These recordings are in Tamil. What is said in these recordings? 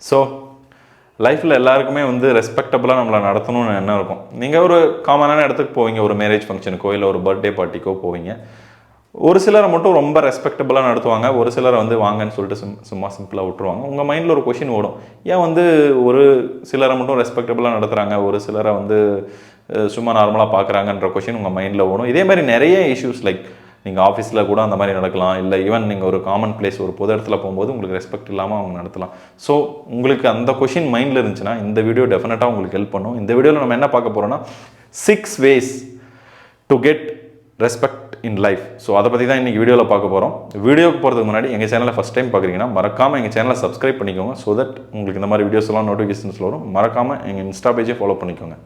ஸோ லைஃப்பில் எல்லாருக்குமே வந்து ரெஸ்பெக்டபுளாக நம்மளை நடத்தணும்னு என்ன இருக்கும். நீங்கள் ஒரு காமனான இடத்துக்கு போவீங்க, ஒரு மேரேஜ் ஃபங்க்ஷனுக்கோ இல்லை ஒரு பர்த்டே பார்ட்டிக்கோ போவீங்க. ஒரு சிலரை மட்டும் ரொம்ப ரெஸ்பெக்டபுளாக நடத்துவாங்க, ஒரு சிலரை வந்து வாங்கன்னு சொல்லிட்டு சும்மா சிம்பிளாக விட்டுருவாங்க. உங்கள் மைண்டில் ஒரு கொஷின் ஓடும், ஏன் வந்து ஒரு சிலரை மட்டும் ரெஸ்பெக்டபுளாக நடத்துகிறாங்க, ஒரு சிலரை வந்து சும்மா நார்மலாக பார்க்குறாங்கன்ற கொஷின் உங்கள் மைண்டில் ஓடும். இதே மாதிரி நிறைய இஷ்யூஸ், லைக் நீங்கள் ஆஃபீஸில் கூட அந்த மாதிரி நடக்கலாம், இல்லை ஈவன் நீங்கள் ஒரு காமன் பிளேஸ் ஒரு பொது இடத்துல போகும்போது உங்களுக்கு ரெஸ்பெக்ட் இல்லாமல் அவங்க நடத்தலாம். ஸோ உங்களுக்கு அந்த கொஷின் மைண்டில் இருந்துச்சுன்னா இந்த வீடியோ டெஃபினட்டாக உங்களுக்கு ஹெல்ப் பண்ணும். இந்த வீடியோவில் நம்ம என்ன பார்க்க போகிறோம்னா 6 ways to get respect in life. So அதை பற்றி தான் இன்றைக்கி வீடியோவில் பார்க்க போகிறோம். வீடியோக்கு போகிறதுக்கு முன்னாடி எங்கள் சேனலை ஃபஸ்ட் டைம் பார்க்குறீங்கன்னா மறக்காமல் எங்கள் சேனலை சப்ஸ்கிரைப் பண்ணிக்கோங்க. ஸோ தட் உங்களுக்கு இந்த மாதிரி வீடியோஸ் எல்லாம் நோட்டிஃபிகேஷன்ஸ் வரும். மறக்காமல் எங்கள் இன்ஸ்டா பேஜை ஃபாலோ பண்ணிக்கோங்க.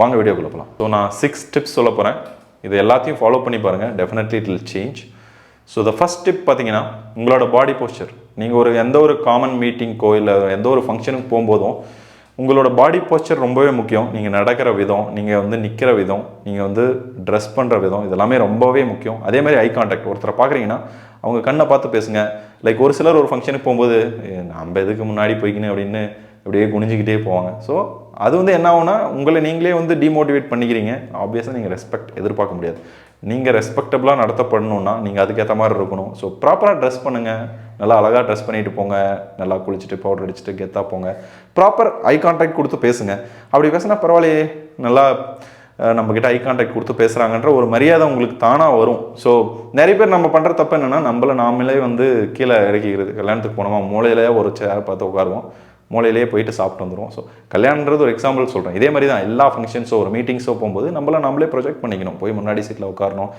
வாங்க வீடியோக்குள்ள போகலாம். ஸோ நான் 6 டிப்ஸ் சொல்ல போகிறேன். இது எல்லாத்தையும் ஃபாலோ பண்ணி பாருங்கள், definitely it will change. So the first tip பார்த்தீங்கன்னா உங்களோட பாடி போஸ்டர். நீங்கள் எந்த ஒரு காமன் மீட்டிங்க்கோ இல்லை எந்த ஒரு ஃபங்க்ஷனுக்கு போகும்போதும் உங்களோட பாடி போஸ்டர் ரொம்பவே முக்கியம். நீங்கள் நடக்கிற விதம், நீங்கள் வந்து நிற்கிற விதம், நீங்கள் வந்து ட்ரெஸ் பண்ணுற விதம், இதெல்லாமே ரொம்பவே முக்கியம். அதே மாதிரி ஐ கான்டாக்ட். ஒருத்தரை பார்க்குறீங்கன்னா அவங்க கண்ணை பார்த்து பேசுங்க. லைக் ஒரு சிலர் ஒரு ஃபங்க்ஷனுக்கு போகும்போது நம்ம எதுக்கு முன்னாடி போய்க்கின்னு அப்படின்னு அப்படியே குனிஞ்சிக்கிட்டே போவாங்க. ஸோ அது வந்து என்ன ஆகுனா உங்களை நீங்களே வந்து டிமோட்டிவேட் பண்ணிக்கிறீங்க. ஆப்வியஸாக நீங்கள் ரெஸ்பெக்ட் எதிர்பார்க்க முடியாது. நீங்கள் ரெஸ்பெக்டபுளாக நடத்தப்படணுன்னா நீங்கள் அதுக்கேற்ற மாதிரி இருக்கணும். ஸோ ப்ராப்பராக ட்ரெஸ் பண்ணுங்கள், நல்லா அழகாக ட்ரெஸ் பண்ணிட்டு போங்க, நல்லா குளிச்சுட்டு பவுடர் அடிச்சுட்டு கெத்தாக போங்க. ப்ராப்பர் ஐ கான்டாக்ட் கொடுத்து பேசுங்க. அப்படி பேசுனா பரவாயில்லையே, நல்லா நம்மக்கிட்ட ஐ கான்டாக்ட் கொடுத்து பேசுகிறாங்கன்ற ஒரு மரியாதை உங்களுக்கு தானாக வரும். ஸோ நிறைய பேர் நம்ம பண்ணுற தப்பு என்னென்னா நம்மளை நாமளே வந்து கீழே இறக்கிக்கிறது. கல்யாணத்துக்கு போனோமா மூலையிலே ஒரு சேர் பார்த்து உட்காருவோம், மூலையிலேயே போயிட்டு சாப்பிட்டு வந்துடுவோம். ஸோ கல்யாணன்றது ஒரு எக்ஸாம்பிள் சொல்கிறேன். இதே மாதிரி தான் எல்லா ஃபங்க்ஷன்ஸோ ஒரு மீட்டிங்ஸோ போகும்போது நம்மளே ப்ரொஜெக்ட் பண்ணிக்கணும். போய் முன்னாடி சீட்டில் உட்காரணும்,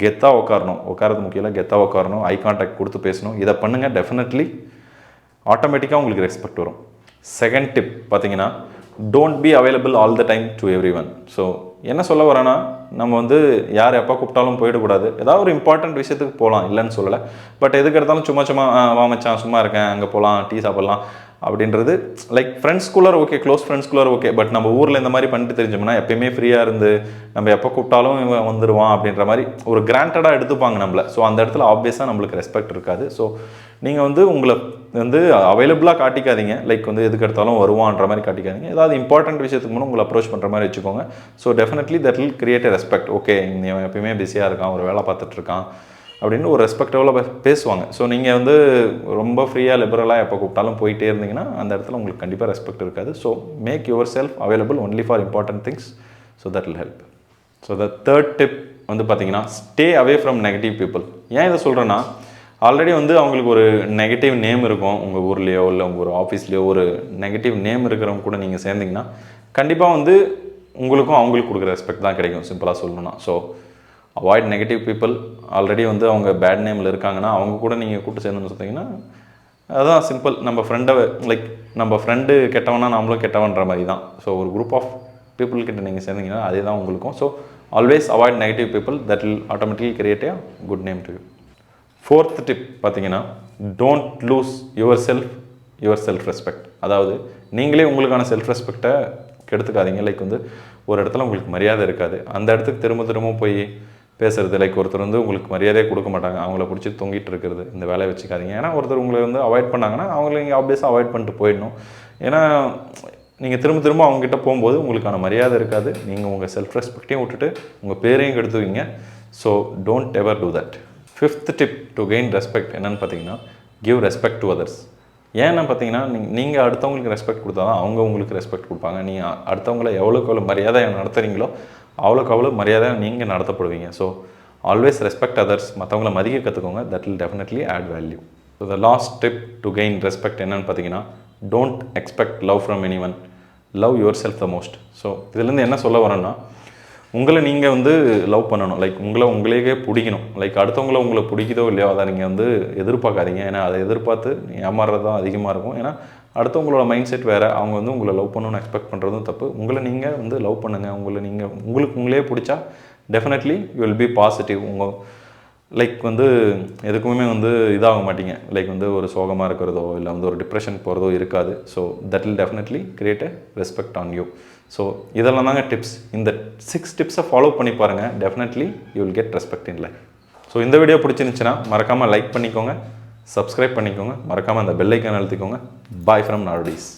கெத்தாக உட்காரணும், உட்காரது முக்கியம், கெத்தாக உட்காரணும், ஐ கான்டாக்ட் கொடுத்து பேசணும். இதை பண்ணுங்கள், டெஃபினெட்லி ஆட்டோமேட்டிக்காக உங்களுக்கு ரெஸ்பெக்ட் வரும். செகண்ட் டிப் பார்த்தீங்கன்னா, don't be available all the time to every one. So என்ன சொல்ல வரேன்னா, நம்ம வந்து யார் எப்போ கூப்பிட்டாலும் போயிடக்கூடாது. ஏதாவது ஒரு இம்பார்ட்டன்ட் விஷயத்துக்கு போகலாம், இல்லைன்னு சொல்லலை. பட் எதுக்கு எடுத்தாலும் சும்மா வாமச்சான் சும்மா இருக்கேன், அங்கே போகலாம், டீ சாப்பிட்லாம் அப்படின்றது லைக் ஃப்ரெண்ட்ஸ்குள்ளார ஓகே, க்ளோஸ் ஃப்ரெண்ட்ஸ்குள்ளார ஓகே. பட் நம்ம ஊரில் இந்த மாதிரி பண்ணிட்டு தெரிஞ்சோம்னா எப்பயுமே ஃப்ரீயாக இருந்து நம்ம எப்போ கூப்பிட்டாலும் இவன் வந்துடுவான் அப்படின்ற மாதிரி ஒரு கிராண்டடாக எடுத்துப்பாங்க நம்மளை. ஸோ அந்த இடத்துல ஆப்வியஸாக நம்மளுக்கு ரெஸ்பெக்ட் இருக்காது. ஸோ நீங்கள் வந்து உங்களை வந்து அவைலபிளாக காட்டிக்காதீங்க. லைக் வந்து எதுக்கு எடுத்தாலும் வருவான்ற மாதிரி காட்டிக்காதீங்க. ஏதாவது இம்பார்ட்டன்ட் விஷயத்துக்கு முன்னே உங்களை அப்ரோச் பண்ணுற மாதிரி வச்சுக்கோங்க. So definitely that will create a respect. Okay, இவன் எப்பயுமே பிஸியாக இருக்கான், ஒரு வேலை பார்த்துட்டு இருக்கான் அப்படின்னு ஒரு ரெஸ்பெக்டபுளாக பேசுவாங்க. ஸோ நீங்கள் வந்து ரொம்ப ஃப்ரீயாக லிபரலாக எப்போ கூப்பிட்டாலும் போயிட்டே இருந்தீங்கன்னா அந்த இடத்துல உங்களுக்கு கண்டிப்பாக ரெஸ்பெக்ட் இருக்காது. So make yourself available only for important things. So that will help. So the third tip வந்து பார்த்தீங்கன்னா, stay away from negative people. ஏன் இதை சொல்கிறேன்னா, ஆல்ரெடி வந்து அவங்களுக்கு ஒரு நெகட்டிவ் நேம் இருக்கும். உங்கள் ஊர்லேயோ இல்லை உங்கள் ஒரு ஆஃபீஸ்லேயோ ஒரு நெகட்டிவ் நேம் இருக்கிறவங்க கூட நீங்கள் சேர்ந்தீங்கன்னா கண்டிப்பாக வந்து உங்களுக்கும் அவங்களுக்கு கொடுக்குற ரெஸ்பெக்ட் தான் கிடைக்கும், சிம்பிளாக சொல்லணும்னா. So avoid negative people. Already வந்து அவங்க பேட் நேமில் இருக்காங்கன்னா அவங்க கூட நீங்கள் கூப்பிட்டு சேர்ந்துன்னு சொன்னீங்கன்னா அதுதான் சிம்பிள். நம்ம ஃப்ரெண்டை லைக் நம்ம ஃப்ரெண்டு கெட்டவனா நம்மளும் கெட்டவன்ற மாதிரி தான். ஸோ ஒரு குரூப் ஆஃப் பீப்புள் கிட்ட நீங்கள் சேர்ந்தீங்கன்னா அதே தான் உங்களுக்கும். So always avoid negative people. That will automatically create a good name to you. Fourth tip பார்த்தீங்கன்னா, don't lose your self respect. அதாவது நீங்களே உங்களுக்கான செல்ஃப் ரெஸ்பெக்டை கெடுத்துக்காதீங்க. லைக் வந்து ஒரு இடத்துல உங்களுக்கு மரியாதை இருக்காது, அந்த இடத்துக்கு திரும்ப போய் பேசுறது. லைக் ஒருத்தர் வந்து உங்களுக்கு மரியாதையே கொடுக்க மாட்டாங்க, அவங்கள பிடிச்சி தொங்கிட்டு இருக்கிறது, இந்த வேலையை வச்சுக்காதீங்க. ஏன்னா ஒருத்தர் உங்களை வந்து அவாய்ட் பண்ணாங்கன்னா அவங்கள நீங்கள் ஆப்வியஸாக அவாய்ட் பண்ணிட்டு போயிடணும். ஏன்னா நீங்கள் திரும்ப அவங்ககிட்ட போகும்போது உங்களுக்கான மரியாதை இருக்காது, நீங்கள் உங்கள் செல்ஃப் ரெஸ்பெக்டையும் விட்டுட்டு உங்கள் பேரையும் கெடுத்துவீங்க. So don't ever do that. Fifth tip to gain respect என்னென்னு பார்த்தீங்கன்னா, கிவ் ரெஸ்பெக்ட் டு அதர்ஸ். ஏன்னா பார்த்தீங்கன்னா, நீங்கள் அடுத்தவங்களுக்கு ரெஸ்பெக்ட் கொடுத்தா தான் அவங்க உங்களுக்கு ரெஸ்பெக்ட் கொடுப்பாங்க. நீங்கள் அடுத்தவங்கள எவ்வளோ மரியாதையை நடத்துகிறீங்களோ அவ்வளோ மரியாதையாக நீங்கள் நடத்தப்படுவீங்க. So always respect others. மற்றவங்கள மதிக்க கற்றுக்கோங்க. That will definitely add value. So the last tip to gain respect என்னென்னு பார்த்தீங்கன்னா, don't expect love from anyone, love yourself the most. So இதுலேருந்து என்ன சொல்ல வரேன்னா, உங்களை நீங்கள் வந்து லவ் பண்ணணும். லைக் உங்களையே பிடிக்கணும். லைக் அடுத்தவங்கள உங்களை பிடிக்குதோ இல்லையோ அதை நீங்கள் வந்து எதிர்பார்க்காதீங்க. ஏன்னா அதை எதிர்பார்த்து ஏமாறுறது தான் அதிகமாக இருக்கும். ஏன்னா அடுத்தவங்களோட மைண்ட் செட் வேறு. அவங்க வந்து உங்களை லவ் பண்ணணும்னு எக்ஸ்பெக்ட் பண்ணுறதும் தப்பு. உங்களை நீங்கள் வந்து லவ் பண்ணுங்கள். உங்களுக்கு உங்களே பிடிச்சா definitely you will be positive. Like வந்து எதுக்குமே வந்து இதாக மாட்டீங்க. லைக் வந்து ஒரு சோகமாக இருக்கிறதோ இல்லை வந்து ஒரு டிப்ரெஷன் போகிறதோ இருக்காது. So that will definitely create a respect on you. So இதெல்லாம் தாங்க டிப்ஸ். இந்த 6 டிப்ஸை ஃபாலோ பண்ணி பாருங்கள். Definitely you will get respect in life. So இந்த வீடியோ பிடிச்சிருந்துச்சுன்னா மறக்காமல் லைக் பண்ணிக்கோங்க, சப்ஸ்கிரைப் பண்ணிக்கோங்க, மறக்காமல் அந்த பெல் ஐக்கான் அழுத்திக்கோங்க. Bye from நார்டிஸ்.